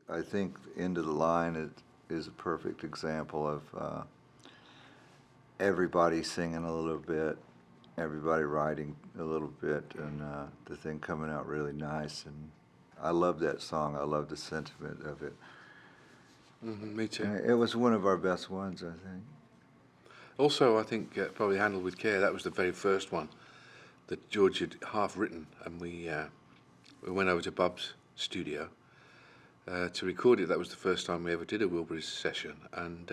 I think End of the Line is a perfect example of everybody singing a little bit, everybody writing a little bit, and the thing coming out really nice. And I love that song. I love the sentiment of it. Me too. It was one of our best ones, I think. Also, I think probably Handled with Care, that was the very first one that George had half written, and we went over to Bob's studio to record it. That was the first time we ever did a Wilburys session, and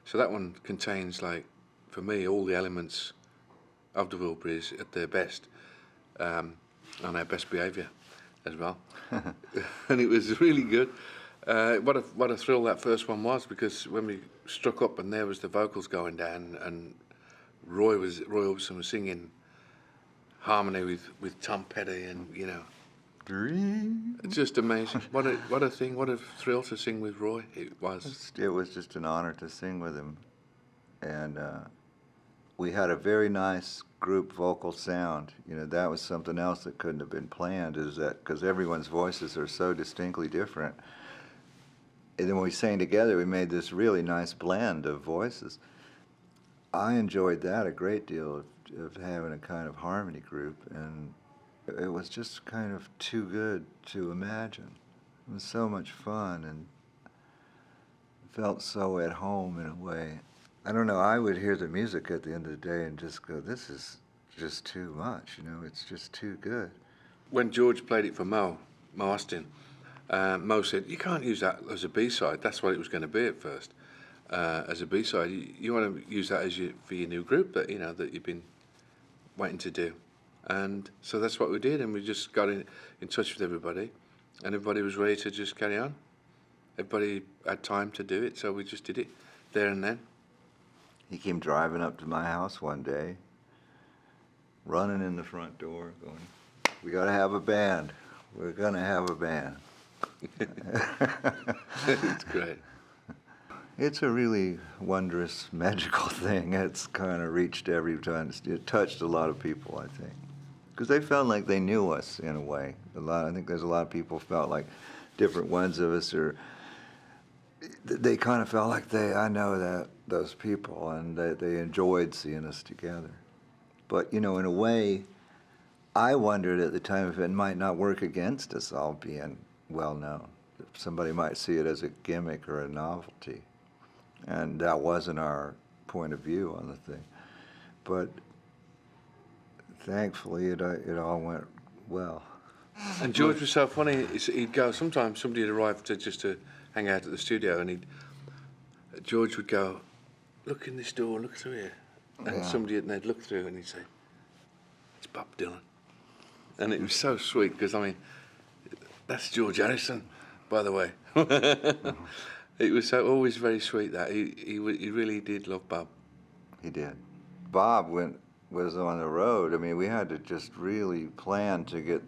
so that one contains, like, for me, all the elements of the Wilburys at their best, and our best behaviour as well. And it was really good. What a thrill that first one was, because when we struck up and there was the vocals going down, and Roy Orbison was singing harmony with Tom Petty, and Dream. it's just amazing. What a thing! What a thrill to sing with Roy. It was. It was just an honor to sing with him, and we had a very nice group vocal sound. That was something else that couldn't have been planned, is that because everyone's voices are so distinctly different. And then when we sang together, we made this really nice blend of voices. I enjoyed that a great deal, of having a kind of harmony group, and it was just kind of too good to imagine. It was so much fun and felt so at home in a way. I don't know, I would hear the music at the end of the day and just go, this is just too much, it's just too good. When George played it for Mo Austin, Mo said, you can't use that as a B-side. That's what it was going to be at first. As a B-side, you want to use that for your new group that that you've been waiting to do. And so that's what we did, and we just got in touch with everybody, and everybody was ready to just carry on. Everybody had time to do it, so we just did it there and then. He came driving up to my house one day, running in the front door, going, we got to have a band. We're going to have a band. It's great. It's a really wondrous, magical thing. It's kind of reached every time. It touched a lot of people, I think, because they felt like they knew us in a way. I think there's a lot of people felt like different ones of us, or they kind of felt like I know those people, and they enjoyed seeing us together. But in a way, I wondered at the time if it might not work against us all being well known. Somebody might see it as a gimmick or a novelty, and that wasn't our point of view on the thing. But thankfully, it all went well. And George was so funny. He'd go, sometimes somebody would arrive to hang out at the studio, and George would go, look in this door, look through here. And they'd look through, and he'd say, it's Bob Dylan. And it was so sweet, because, that's George Harrison, by the way. It was always very sweet that he really did love Bob. He did. Bob was on the road. We had to just really plan to get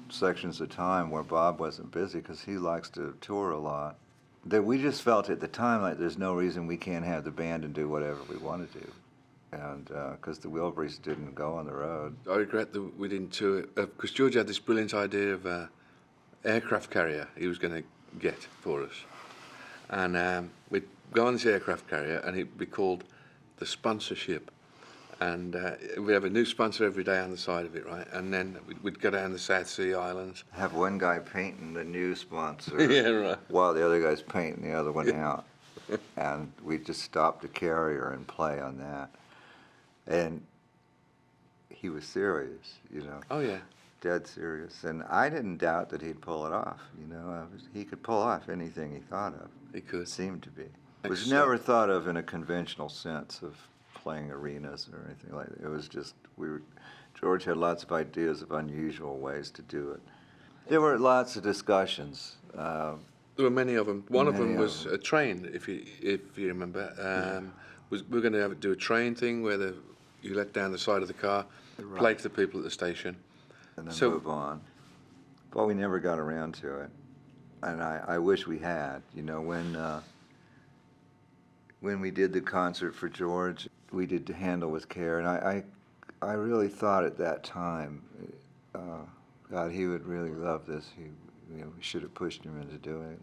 sections of time where Bob wasn't busy, because he likes to tour a lot. That we just felt at the time like there's no reason we can't have the band and do whatever we want to do, and because the Wilburys didn't go on the road. I regret that we didn't tour it, because George had this brilliant idea of aircraft carrier he was going to get for us, and we'd go on this aircraft carrier, and it'd be called the Sponsorship, and we'd have a new sponsor every day on the side of it, right? And then we'd go down the South Sea Islands. Have one guy painting the new sponsor, yeah, right, while the other guy's painting the other one out, and we'd just stop the carrier and play on that. And he was serious, Oh yeah. Dead serious, and I didn't doubt that he'd pull it off. He could pull off anything he thought of. He could. Seemed to be. It was never thought of in a conventional sense of playing arenas or anything like that. It was just George had lots of ideas of unusual ways to do it. There were lots of discussions. There were many of them. One of them was a train, if you remember. We were going to do a train thing where you let down the side of the car, play to the people at the station, and then move on. But we never got around to it, and I wish we had. When we did the concert for George, we did Handle with Care, and I really thought at that time, God, he would really love this. we should have pushed him into doing it.